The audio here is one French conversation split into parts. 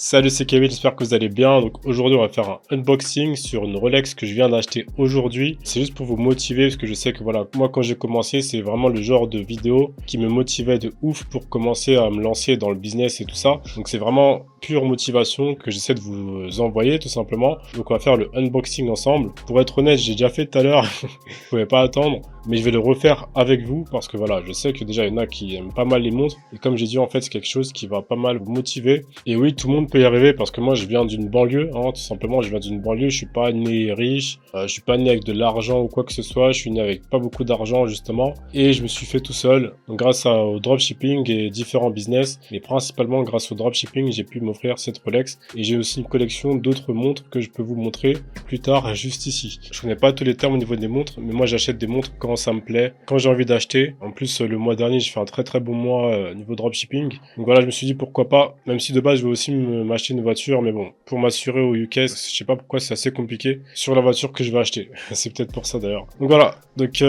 Salut, c'est Kevin, j'espère que vous allez bien. Donc aujourd'hui, on va faire un unboxing sur une Rolex que je viens d'acheter aujourd'hui. C'est juste pour vous motiver parce que je sais que voilà, moi quand j'ai commencé, c'est vraiment le genre de vidéo qui me motivait de ouf pour commencer à me lancer dans le business et tout ça. Donc c'est vraiment pure motivation que j'essaie de vous envoyer tout simplement. Donc on va faire le unboxing ensemble. Pour être honnête, j'ai déjà fait tout à l'heure, je pouvais pas attendre, mais je vais le refaire avec vous parce que voilà, je sais que déjà il y en a qui aiment pas mal les montres et comme j'ai dit en fait, c'est quelque chose qui va pas mal vous motiver. Et oui, tout le monde peut y arriver parce que moi je viens d'une banlieue, hein, tout simplement, je viens d'une banlieue, je suis pas né riche, je suis pas né avec de l'argent ou quoi que ce soit, je suis né avec pas beaucoup d'argent justement et je me suis fait tout seul. Donc grâce au dropshipping et différents business, mais principalement grâce au dropshipping, j'ai pu m'offrir cette Rolex et j'ai aussi une collection d'autres montres que je peux vous montrer plus tard juste ici. Je connais pas tous les termes au niveau des montres, mais moi j'achète des montres quand ça me plaît, quand j'ai envie d'acheter. En plus le mois dernier j'ai fait un très bon mois niveau dropshipping. Donc voilà, je me suis dit pourquoi pas, même si de base je vais aussi m'acheter une voiture, mais bon, pour m'assurer au UK, je sais pas pourquoi c'est assez compliqué sur la voiture que je vais acheter. C'est peut-être pour ça d'ailleurs. Donc voilà, donc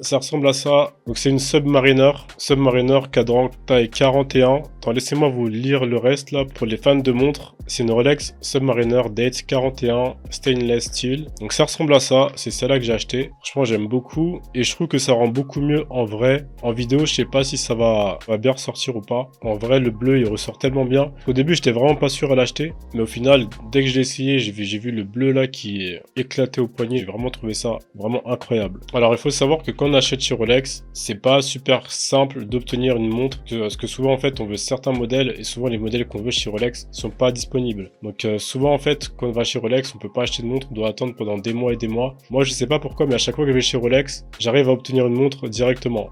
ça ressemble à ça. Donc c'est une Submariner cadran taille 41. Attends, laissez-moi vous lire le reste là pour les fans de montres. C'est une Rolex Submariner Date 41 Stainless Steel. Donc ça ressemble à ça, c'est celle-là que j'ai acheté. Franchement, j'aime beaucoup et je trouve que ça rend beaucoup mieux en vrai. En vidéo, je sais pas si ça va bien ressortir ou pas. En vrai, le bleu, il ressort tellement bien. Au début, j'étais vraiment pas sûr à l'acheter, mais au final, dès que je l'ai essayé, j'ai vu le bleu là qui est éclaté au poignet. J'ai vraiment trouvé ça vraiment incroyable. Alors, il faut savoir que quand on achète chez Rolex, c'est pas super simple d'obtenir une montre parce que souvent, en fait, on veut certains modèles et souvent les modèles qu'on veut chez Rolex sont pas disponibles. Donc, souvent, en fait, quand on va chez Rolex, on peut pas acheter de montre, on doit attendre pendant des mois et des mois. Moi, je sais pas pourquoi, mais à chaque fois que je vais chez Rolex, j'arrive à obtenir une montre directement.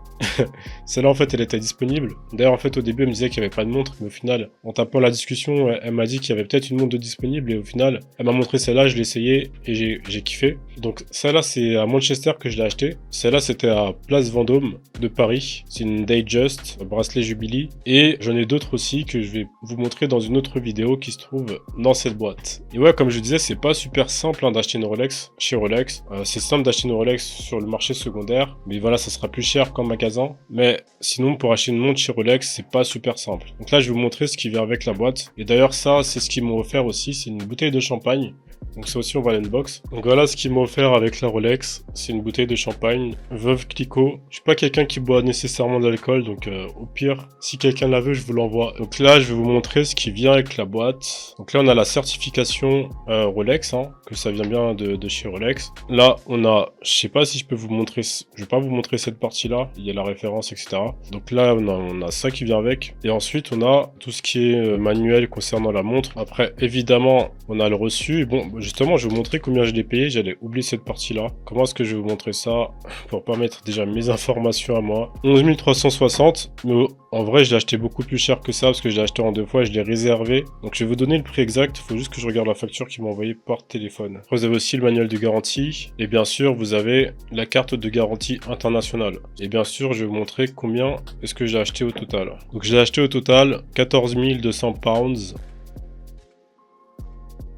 Celle-là, en fait, elle était disponible. D'ailleurs, en fait, au début, elle me disait qu'il n'y avait pas de montre, mais au final, en tapant la discussion, elle m'a dit qu'il y avait peut-être une montre de disponible, et au final, elle m'a montré celle-là, je l'ai essayé, et j'ai kiffé. Donc, celle-là, c'est à Manchester que je l'ai acheté. Celle-là, c'était à Place Vendôme de Paris. C'est une Datejust, bracelet Jubilee, et j'en ai d'autres aussi que je vais vous montrer dans une autre vidéo qui se trouve dans cette boîte. Et ouais, comme je disais, c'est pas super simple hein, d'acheter une Rolex chez Rolex. C'est simple d'acheter une Rolex sur le marché secondaire, mais voilà, ça sera plus cher qu'en magasin. Mais sinon, pour acheter une montre chez Rolex, c'est pas super simple. Donc là, je vais vous montrer ce qui vient avec la boîte. Et d'ailleurs, ça, c'est ce qu'ils m'ont offert aussi. C'est une bouteille de champagne. Donc ça aussi, on va l'unbox. Donc voilà ce qu'ils m'ont offert avec la Rolex. C'est une bouteille de champagne Veuve Clicquot. Je suis pas quelqu'un qui boit nécessairement de l'alcool, donc au pire, si quelqu'un la veut, je vous l'envoie. Donc là, je vais vous montrer ce qui vient avec la boîte. Donc là, on a la certification Rolex, hein, que ça vient bien de chez Rolex. Là, on a, je sais pas si je peux vous montrer, je vais pas vous montrer cette partie-là. Il y a la référence, etc. Donc là, on a ça qui vient avec. Et ensuite, on a tout ce qui est manuel concernant la montre. Après, évidemment, on a le reçu. Et bon, justement, je vais vous montrer combien je l'ai payé. J'allais oublier cette partie-là. Comment est-ce que je vais vous montrer ça pour pas mettre déjà mes informations à moi. 11 360, mais en vrai, je l'ai acheté beaucoup plus cher que ça parce que je l'ai acheté en 2 fois et je l'ai réservé. Donc, je vais vous donner le prix exact. Il faut juste que je regarde la facture qu'ils m'ont envoyée par téléphone. Après, vous avez aussi le manuel de garantie et bien sûr, vous avez la carte de garantie internationale. Et bien sûr, je vais vous montrer combien est-ce que j'ai acheté au total. Donc, j'ai acheté au total 14 200 pounds.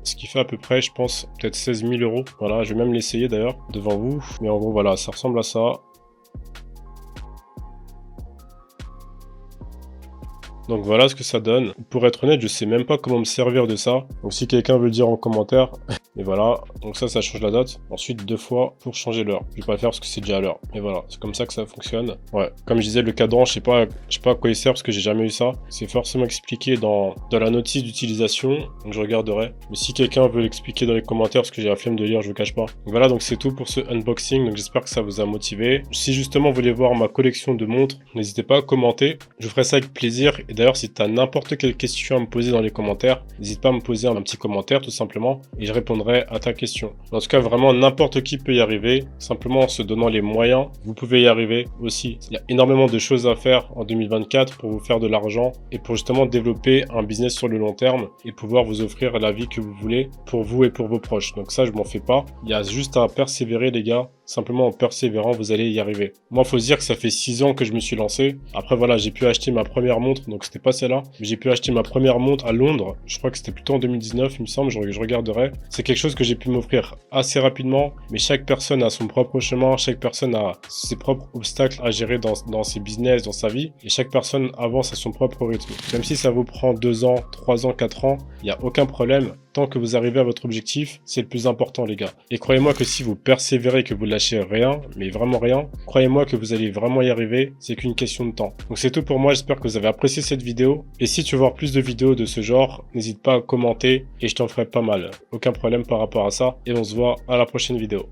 Ce qui fait à peu près, je pense, peut-être 16 000 euros. Voilà, je vais même l'essayer d'ailleurs devant vous. Mais en gros, voilà, ça ressemble à ça. Donc voilà ce que ça donne. Pour être honnête, je sais même pas comment me servir de ça. Donc si quelqu'un veut le dire en commentaire. Et voilà, donc ça change la date. Ensuite 2 fois pour changer l'heure. Je vais pas le faire parce que c'est déjà à l'heure. Et voilà, c'est comme ça que ça fonctionne. Ouais, comme je disais, le cadran, je sais pas à quoi il sert parce que j'ai jamais eu ça. C'est forcément expliqué dans la notice d'utilisation. Donc je regarderai. Mais si quelqu'un veut l'expliquer dans les commentaires parce que j'ai la flemme de lire, je vous cache pas. Donc voilà, donc c'est tout pour ce unboxing. Donc j'espère que ça vous a motivé. Si justement vous voulez voir ma collection de montres, n'hésitez pas à commenter. Je ferai ça avec plaisir. Et d'ailleurs, si tu as n'importe quelle question à me poser dans les commentaires, n'hésite pas à me poser un petit commentaire tout simplement et je répondrai à ta question. En tout cas, vraiment n'importe qui peut y arriver, simplement en se donnant les moyens, vous pouvez y arriver aussi. Il y a énormément de choses à faire en 2024 pour vous faire de l'argent et pour justement développer un business sur le long terme et pouvoir vous offrir la vie que vous voulez pour vous et pour vos proches. Donc ça, je m'en fais pas. Il y a juste à persévérer les gars. simplement en persévérant, vous allez y arriver. Moi, faut se dire que ça fait 6 ans que je me suis lancé. Après, voilà, j'ai pu acheter ma première montre, donc c'était pas celle-là, mais j'ai pu acheter ma première montre à Londres. Je crois que c'était plutôt en 2019, il me semble, je regarderai. C'est quelque chose que j'ai pu m'offrir assez rapidement, mais chaque personne a son propre chemin, chaque personne a ses propres obstacles à gérer dans ses business, dans sa vie, et chaque personne avance à son propre rythme. Même si ça vous prend 2 ans, 3 ans, 4 ans, il n'y a aucun problème. Tant que vous arrivez à votre objectif, c'est le plus important, les gars. Et croyez-moi que si vous persévérez, que vous lâchez rien, mais vraiment rien, croyez-moi que vous allez vraiment y arriver, c'est qu'une question de temps. Donc c'est tout pour moi, j'espère que vous avez apprécié cette vidéo. Et si tu veux voir plus de vidéos de ce genre, n'hésite pas à commenter et je t'en ferai pas mal. Aucun problème par rapport à ça. Et on se voit à la prochaine vidéo.